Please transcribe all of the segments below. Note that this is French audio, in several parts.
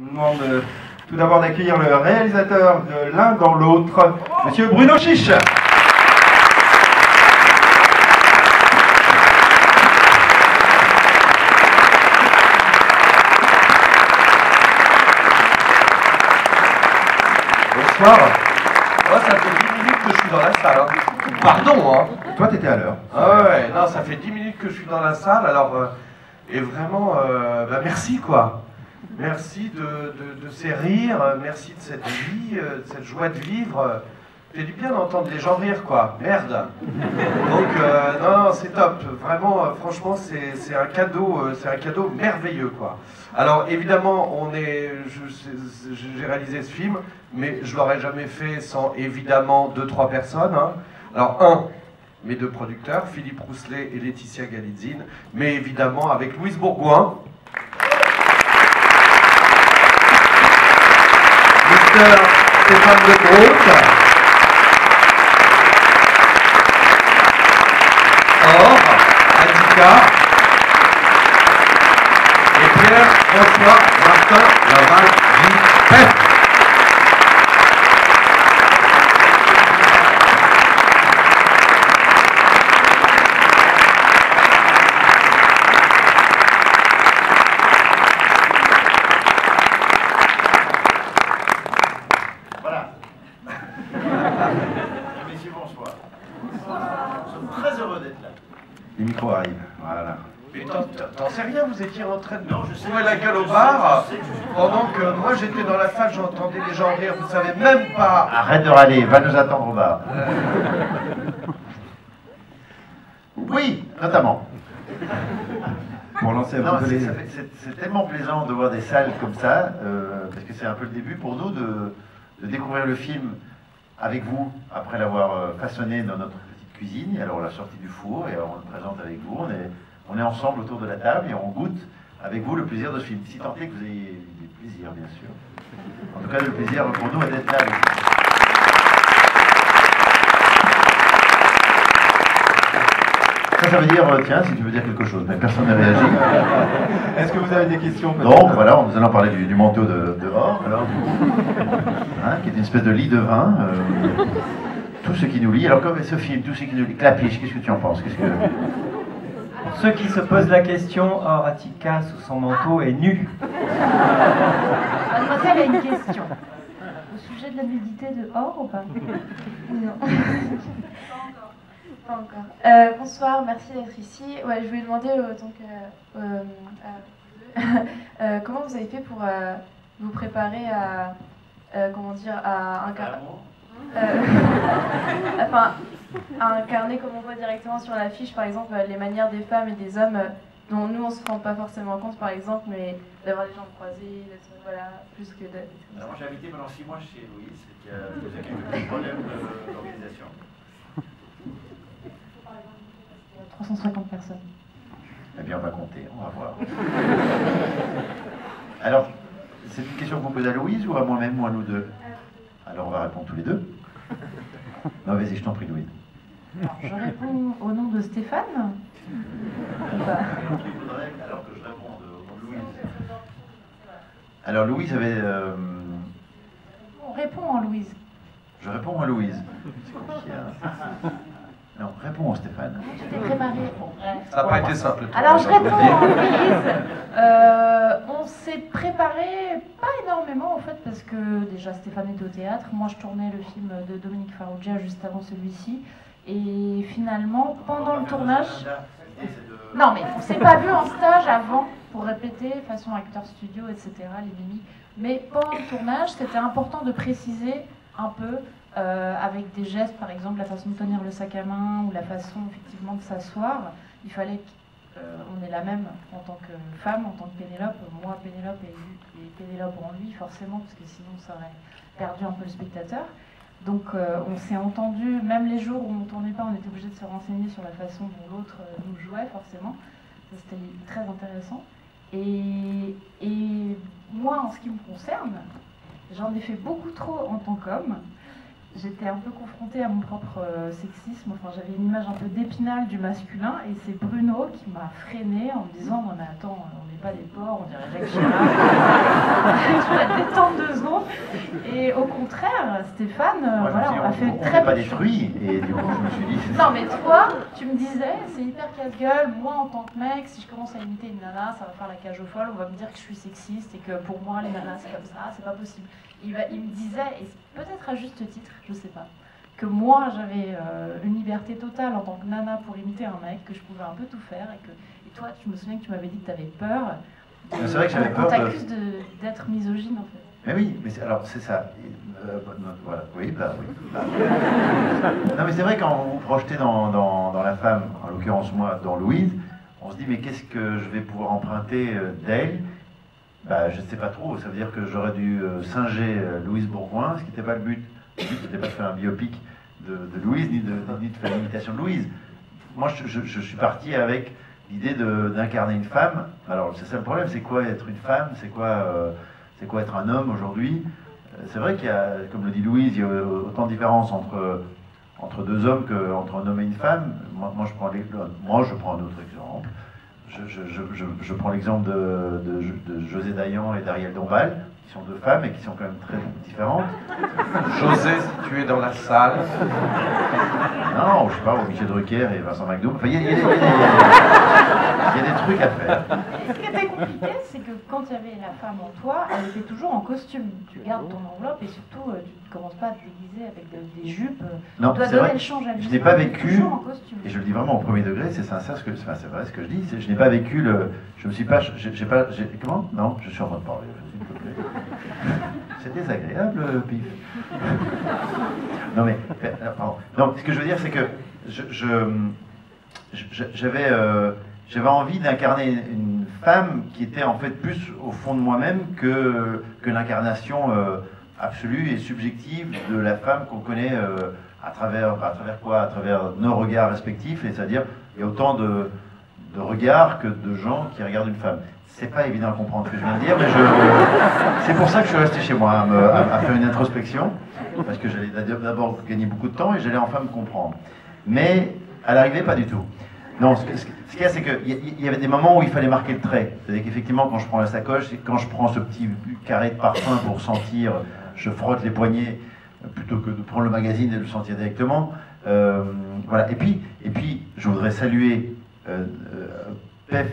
vous demande tout d'abord d'accueillir le réalisateur de L'un dans l'autre, Monsieur Bruno Chiche. Bonsoir. Moi, ça fait 10 minutes que je suis dans la salle. Hein. Pardon, hein. Toi, t'étais à l'heure. Ah ouais, non, ça fait 10 minutes que je suis dans la salle, alors... et vraiment, bah merci, quoi. Merci de ces rires, merci de cette vie, de cette joie de vivre. J'ai du bien d'entendre les gens rire, quoi. Merde. Donc, non, c'est top. Vraiment, franchement, c'est un cadeau merveilleux, quoi. Alors, évidemment, j'ai réalisé ce film, mais je l'aurais jamais fait sans, évidemment, 2-3 personnes. Hein. Alors, mes deux producteurs, Philippe Rousselet et Laetitia Galitzine, mais évidemment avec Louise Bourgoin, Mr. Stéphane de Groot, Or, Adika, et Pierre-François Martin Laval-Guy. Les micros arrivent, voilà. Mais t'en sais rien, vous étiez en train de trouver la gueule au bar, pendant que moi j'étais dans la salle, j'entendais les gens rire, vous savez même pas... Arrête de râler, va nous attendre au bar. Oui, notamment. Pour lancer un peu les... C'est tellement plaisant de voir des salles comme ça, parce que c'est un peu le début pour nous de découvrir le film avec vous, après l'avoir façonné dans notre petite cuisine, et alors on l'a sorti du four, et alors on le présente avec vous, on est ensemble autour de la table, et on goûte avec vous le plaisir de ce film, si tant est que vous ayez du plaisir, bien sûr. En tout cas, le plaisir pour nous est d'être là avec vous. Ça veut dire, tiens, si tu veux dire quelque chose, mais personne n'a réagi. Est-ce que vous avez des questions? Donc voilà, nous allons parler du manteau de Or, alors, hein, qui est une espèce de lit de vin. Tout ce qui nous lie. Alors comme ce film, tout ce qui nous lie. Clapiche, qu'est-ce que tu en penses? Pour ceux qui se posent la question, Or Attica, sous son manteau, est nu. Mademoiselle a une question. Au sujet de la nudité de Or ou pas? Non. Pas encore. Bonsoir, merci d'être ici. Ouais, je voulais demander comment vous avez fait pour vous préparer à comment dire à incarner comme on voit directement sur l'affiche, par exemple, les manières des femmes et des hommes dont nous on se rend pas forcément compte, par exemple, mais d'avoir les jambes croisées, voilà, plus que d'être. Alors j'ai habité pendant 6 mois chez Louise, qui a posé quelques petits problèmes d'organisation. 350 personnes. Eh bien, on va compter, on va voir. Alors, c'est une question que vous posez à Louise ou à moi-même ou à nous deux? Alors, on va répondre tous les deux. Non, vas-y, je t'en prie, Louise. Alors, je réponds au nom de Stéphane. Alors que je réponde au nom de Louise. Alors, Louise avait... On répond en Louise. Je réponds à Louise. C'est compliqué, hein. Non, réponds Stéphane. J'étais préparée. Ça n'a pas été simple. Alors je réponds en Louise. On s'est préparé pas énormément en fait parce que déjà Stéphane était au théâtre. Moi je tournais le film de Dominique Farrugia juste avant celui-ci. Et finalement, pendant le tournage... Non mais on s'est pas vu en stage avant pour répéter façon acteur studio, etc. les mimiques. Mais pendant le tournage, c'était important de préciser un peu avec des gestes, par exemple la façon de tenir le sac à main ou la façon effectivement de s'asseoir. Il fallait qu'on ait la même en tant que femme, en tant que Pénélope. Moi, Pénélope et Pénélope en lui, forcément, parce que sinon ça aurait perdu un peu le spectateur. Donc on s'est entendu, même les jours où on ne tournait pas, on était obligé de se renseigner sur la façon dont l'autre nous jouait, forcément. Ça, c'était très intéressant. Et moi, en ce qui me concerne, j'en ai fait beaucoup trop en tant qu'homme. J'étais un peu confrontée à mon propre sexisme, enfin j'avais une image un peu d'épinal du masculin, et c'est Bruno qui m'a freinée en me disant « Non mais attends, on n'est pas des porcs, on dirait Jacques Chirac. » contraire, Stéphane, Moi, voilà, on a fait on très n'est peu pas de choses. détruit, et du coup, je me suis dit... Non, mais toi, tu me disais, c'est hyper casse-gueule. Moi, en tant que mec, si je commence à imiter une nana, ça va faire la cage aux folles. On va me dire que je suis sexiste et que pour moi, les nanas, c'est comme ça, c'est pas possible. Il me disait, et peut-être à juste titre, je sais pas, que moi, j'avais une liberté totale en tant que nana pour imiter un mec, que je pouvais un peu tout faire. Et toi, je me souviens que tu m'avais dit que tu avais peur. C'est vrai que j'avais peur on t'accuse d'être misogyne, en fait. Mais oui, mais alors c'est ça. Voilà, oui, bah oui. Bah. Non, mais c'est vrai, quand vous vous projetez dans la femme, en l'occurrence moi, dans Louise, on se dit, mais qu'est-ce que je vais pouvoir emprunter d'elle? Bah, je ne sais pas trop. Ça veut dire que j'aurais dû singer Louise Bourgoin, ce qui n'était pas le but. Le but, c'était pas de faire un biopic de Louise, ni de faire l'imitation de Louise. Moi, je suis parti avec l'idée d'incarner une femme. Alors, c'est ça le problème, c'est quoi être une femme? C'est quoi être un homme aujourd'hui? C'est vrai qu'il y a, comme le dit Louise, il y a autant de différences entre deux hommes qu'entre un homme et une femme. Moi, je prends un autre exemple. Je prends l'exemple de José Dayan et d'Ariel Dombal, qui sont deux femmes et qui sont quand même très différentes. José, si tu es dans la salle. Non, je sais pas, Michel Drucker et Vincent McDoom. Enfin, il y a des trucs à faire. Ce qui était compliqué, c'est que quand il y avait la femme en toi, elle était toujours en costume. Tu gardes ton enveloppe et surtout, tu ne commences pas à te déguiser avec des jupes. Non, tu dois c'est donner vrai, le change à lui. je n'ai pas vécu, toujours en costume. et je le dis vraiment au premier degré, c'est sincère, c'est vrai ce que je dis, je n'ai pas vécu je me suis pas, comment? Non, je suis en train de parler, s'il te plaît. C'est désagréable, Pif. Non mais, pardon. Donc, ce que je veux dire, c'est que j'avais envie d'incarner une femme qui était en fait plus au fond de moi-même que l'incarnation absolue et subjective de la femme qu'on connaît à travers quoi? À travers nos regards respectifs, et c'est-à-dire il y a autant de regards que de gens qui regardent une femme. C'est pas évident à comprendre ce que je viens de dire, mais c'est pour ça que je suis resté chez moi à faire une introspection, parce que j'allais d'abord gagner beaucoup de temps et j'allais enfin me comprendre. Mais à l'arrivée, pas du tout. Non, ce qu'il y a, c'est qu'il y avait des moments où il fallait marquer le trait. C'est-à-dire qu'effectivement, quand je prends la sacoche, quand je prends ce petit carré de parfum pour sentir, je frotte les poignets plutôt que de prendre le magazine et de le sentir directement. Voilà. Et puis, je voudrais saluer Pef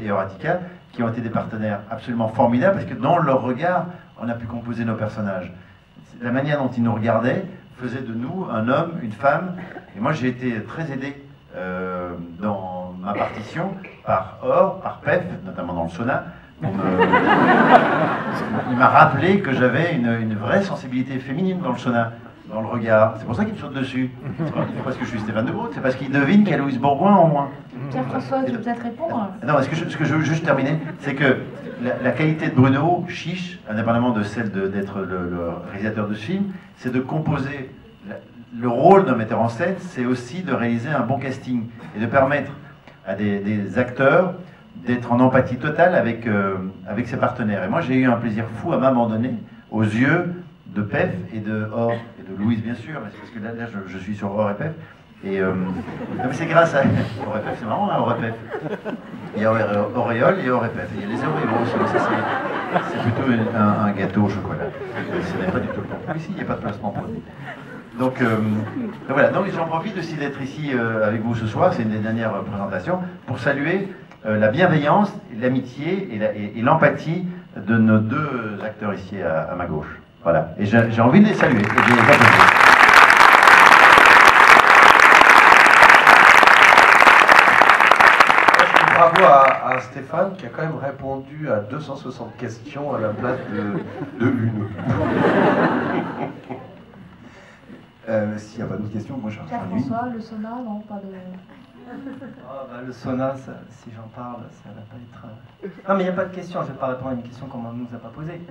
et Horatica, qui ont été des partenaires absolument formidables, parce que dans leur regard, on a pu composer nos personnages. La manière dont ils nous regardaient faisait de nous un homme, une femme, et moi j'ai été très aidé dans ma partition par Pef, notamment dans le sauna. Il m'a rappelé que j'avais une vraie sensibilité féminine dans le sauna, dans le regard. C'est pour ça qu'il me saute dessus. C'est pas parce que je suis Stéphane de Groot, c'est parce qu'il devine qu'il y a Louise Bourgoin en moins. Pierre-François, tu veux peut-être répondre? Non, ce que je veux juste terminer, c'est que la qualité de Bruno Chiche, indépendamment de celle d'être le réalisateur de ce film, c'est de composer. Le rôle d'un metteur en scène, c'est aussi de réaliser un bon casting et de permettre à des acteurs d'être en empathie totale avec ses partenaires. Et moi, j'ai eu un plaisir fou à m'abandonner aux yeux de Pef et de Or, et de Louise, bien sûr, parce que là je suis sur Or et Pef. Et c'est grâce à Or et Pef, c'est marrant, hein, Or et Pef. Il y a Auréole et Or et Pef. Il y a les Oreos aussi, c'est plutôt un gâteau au chocolat. Ce n'est pas du tout le temps. Ici, il n'y a pas de placement produit. Donc voilà, donc j'en profite aussi d'être ici avec vous ce soir, c'est une des dernières présentations, pour saluer la bienveillance, l'amitié et l'empathie de nos deux acteurs ici à ma gauche. Voilà, et j'ai envie de les saluer. Bravo à Stéphane qui a quand même répondu à 260 questions à la place de une. S'il n'y a pas d'autres questions, moi je suis en train de Pierre-François, le sauna, non, pas de... Le sauna, si j'en parle, ça va pas être... Non, mais il n'y a pas de question, je ne vais pas répondre à une question qu'on ne nous a pas posée.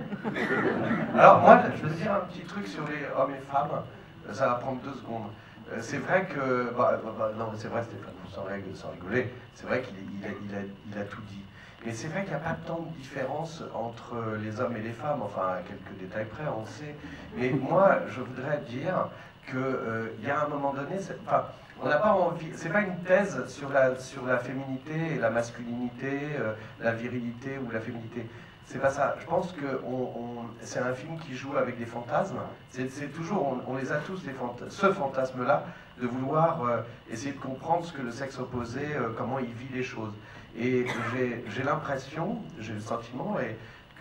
Alors moi, je veux dire un petit truc sur les hommes et femmes, ça va prendre 2 secondes. C'est vrai que... non, c'est vrai Stéphane, sans rigoler, c'est vrai qu'il a tout dit. Mais c'est vrai qu'il n'y a pas tant de différence entre les hommes et les femmes, enfin, à quelques détails près, on sait. Mais moi, je voudrais dire qu'il y a un moment donné... On n'a pas envie, c'est pas une thèse sur la féminité et la masculinité, la virilité ou la féminité. c'est pas ça. Je pense que c'est un film qui joue avec des fantasmes. C'est toujours, on les a tous, ce fantasme-là, de vouloir essayer de comprendre ce que le sexe opposé, comment il vit les choses. Et j'ai l'impression, j'ai le sentiment,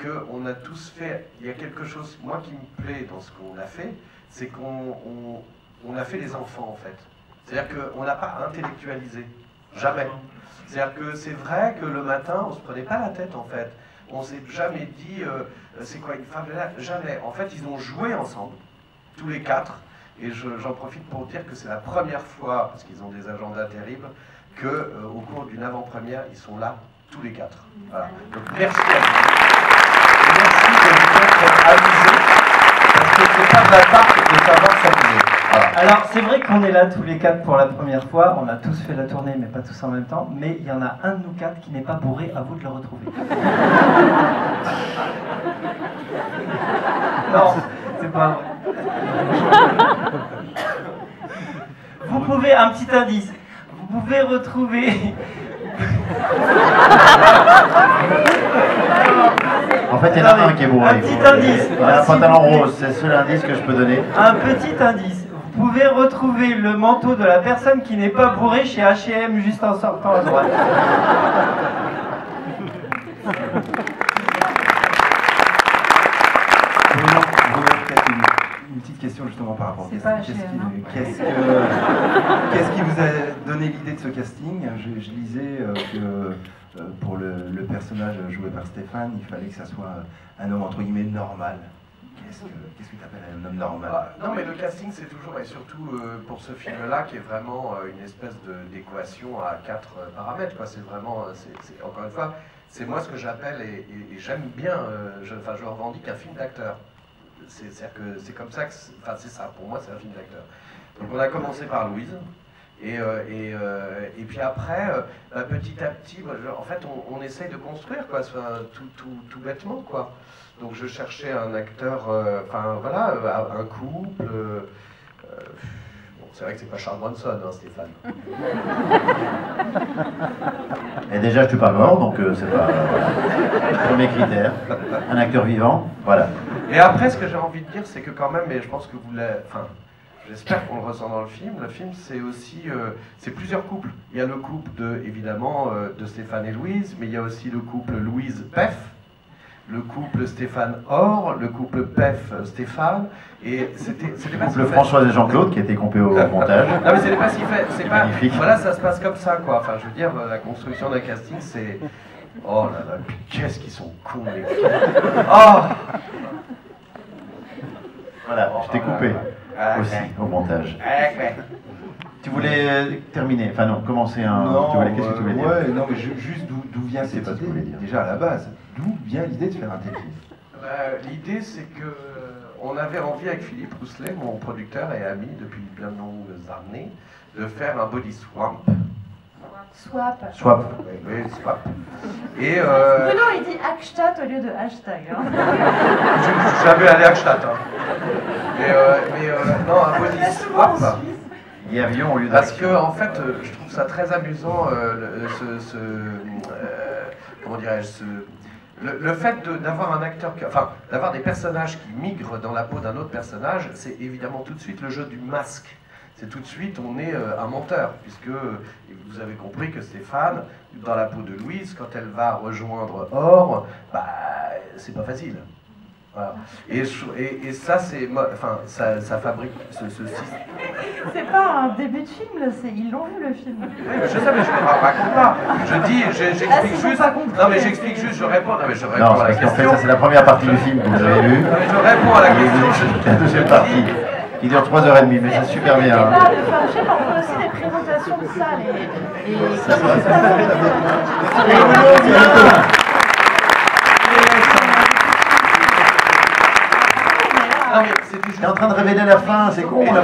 qu'on a tous fait, il y a quelque chose, moi qui me plaît dans ce qu'on a fait, c'est qu'on a fait les enfants en fait. C'est-à-dire qu'on n'a pas intellectualisé, jamais. C'est-à-dire que c'est vrai que le matin, on se prenait pas la tête en fait. On s'est jamais dit, c'est quoi une femme, jamais. En fait, ils ont joué ensemble, tous les quatre, et j'en profite pour dire que c'est la première fois, parce qu'ils ont des agendas terribles, qu'au cours d'une avant-première, ils sont là, tous les quatre. Voilà. Donc merci à vous. Merci de vous être amusés, parce que c'est pas de la tarte de savoir s'amuser. Voilà. Alors, c'est vrai qu'on est là tous les quatre pour la première fois. On a tous fait la tournée, mais pas tous en même temps. Mais il y en a un de nous quatre qui n'est pas bourré. À vous de le retrouver. Non, c'est pas vrai. Vous pouvez, un petit indice, vous pouvez retrouver... En fait, il y en a un qui est bourré. Un petit indice. Il a un pantalon rose, c'est le seul indice que je peux donner. Un petit indice. Vous pouvez retrouver le manteau de la personne qui n'est pas bourrée chez H&M juste en sortant à droite. Une petite question justement par rapport au C'est casting. pas H&M, Qu'est-ce qui vous a donné l'idée de ce casting? Je lisais que pour le personnage joué par Stéphane, il fallait que ça soit un homme entre guillemets normal. Qu'est-ce que tu appelles un homme normal? Non, mais le casting, c'est toujours, et surtout pour ce film-là, qui est vraiment une espèce d'équation à 4 paramètres, quoi. C'est vraiment, encore une fois, c'est moi ce que j'appelle, et j'aime bien, je revendique un film d'acteur. C'est-à-dire que c'est comme ça que, c'est ça, pour moi, c'est un film d'acteur. Donc on a commencé par Louise, et puis après, petit à petit, en fait, on essaye de construire, quoi, tout bêtement, quoi. Donc je cherchais un acteur, voilà, un couple. Bon, c'est vrai que c'est pas Charles Bronson, hein, Stéphane. Et déjà, je suis pas mort, donc c'est pas le premier critère. Un acteur vivant, voilà. Et après, ce que j'ai envie de dire, c'est que quand même, et je pense que vous l'avez... J'espère qu'on le ressent dans le film. Le film, c'est aussi... c'est plusieurs couples. Il y a le couple, évidemment, de Stéphane et Louise, mais il y a aussi le couple Louise-Pef, le couple Stéphane-Or, le couple Pef-Stéphane, et c'était pas Le Françoise et Jean-Claude qui a été coupé au montage. Non mais c'était pas si fait, c'est pas... magnifique. Voilà, ça se passe comme ça, quoi. Enfin, je veux dire, la construction d'un casting, c'est... Oh là là, qu'est-ce qu'ils sont cons, les gars. Oh. Voilà, je t'ai coupé aussi au montage. Tu voulais terminer, enfin non, commencer un... Qu'est-ce que tu voulais dire? Ouais, non, mais juste d'où vient cette pas ce que idée, je voulais dire. déjà à la base, d'où vient l'idée de faire un tel film? L'idée, c'est que on avait envie avec Philippe Rousselet, mon producteur et ami depuis bien de longues années, de faire un body swap. Swap. Oui, swap. Et Bruno, il dit Hackstatt au lieu de hashtag. Hein. je savais aller à Hackstatt. Hein. Non, un body swap. Il y a avion au lieu Parce que, en fait, je trouve ça très amusant, comment dirais-je, le fait d'avoir un acteur, d'avoir des personnages qui migrent dans la peau d'un autre personnage, c'est évidemment tout de suite le jeu du masque. C'est tout de suite, on est un menteur, puisque vous avez compris que Stéphane, dans la peau de Louise, quand elle va rejoindre Or, c'est pas facile. Voilà. Et ça, c'est, ça fabrique ce système. C'est pas un début de film, là, ils l'ont vu le film. Oui, je sais, mais je ne raconte pas. J'explique juste. Non, mais j'explique juste, je réponds. Non, mais je réponds Non, à la parce qu'en fait, question. ça c'est la première partie du film que vous avez vue. Non, mais je réponds à la question. La deuxième partie, qui dure 3h30, mais c'est super bien. Et pas de faire, on fait aussi des présentations de salles et Non, mais c'était juste. T'es en train de révéler la fin, c'est con là.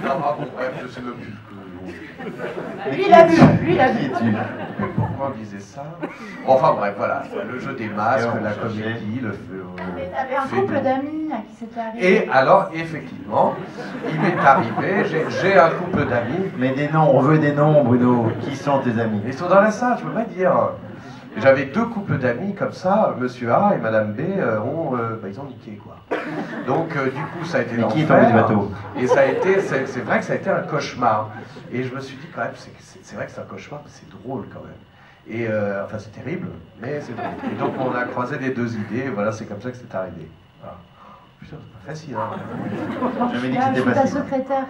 Non, bref, je sais même plus. Lui, il a vu. Pourquoi on disait ça? Enfin bref, voilà, le jeu des masques, Et on la cherchait. comédie, Mais t'avais un couple d'amis à qui c'était arrivé. Et alors, effectivement, il m'est arrivé, j'ai un couple d'amis. Mais des noms, on veut des noms, Bruno. Qui sont tes amis? Ils sont dans la salle, je peux pas dire. J'avais 2 couples d'amis comme ça, monsieur A et madame B, ils ont niqué quoi. Donc du coup ça a été qui est tombé du bateau? Et ça a été, c'est vrai que ça a été un cauchemar. Et je me suis dit quand même, c'est vrai que c'est un cauchemar, mais c'est drôle quand même. Et enfin c'est terrible, mais c'est drôle. Et donc on a croisé les 2 idées, et voilà, c'est comme ça que c'est arrivé. Voilà. Putain, c'est pas facile, hein. J'avais dit que Je c'était suis ta facile. secrétaire.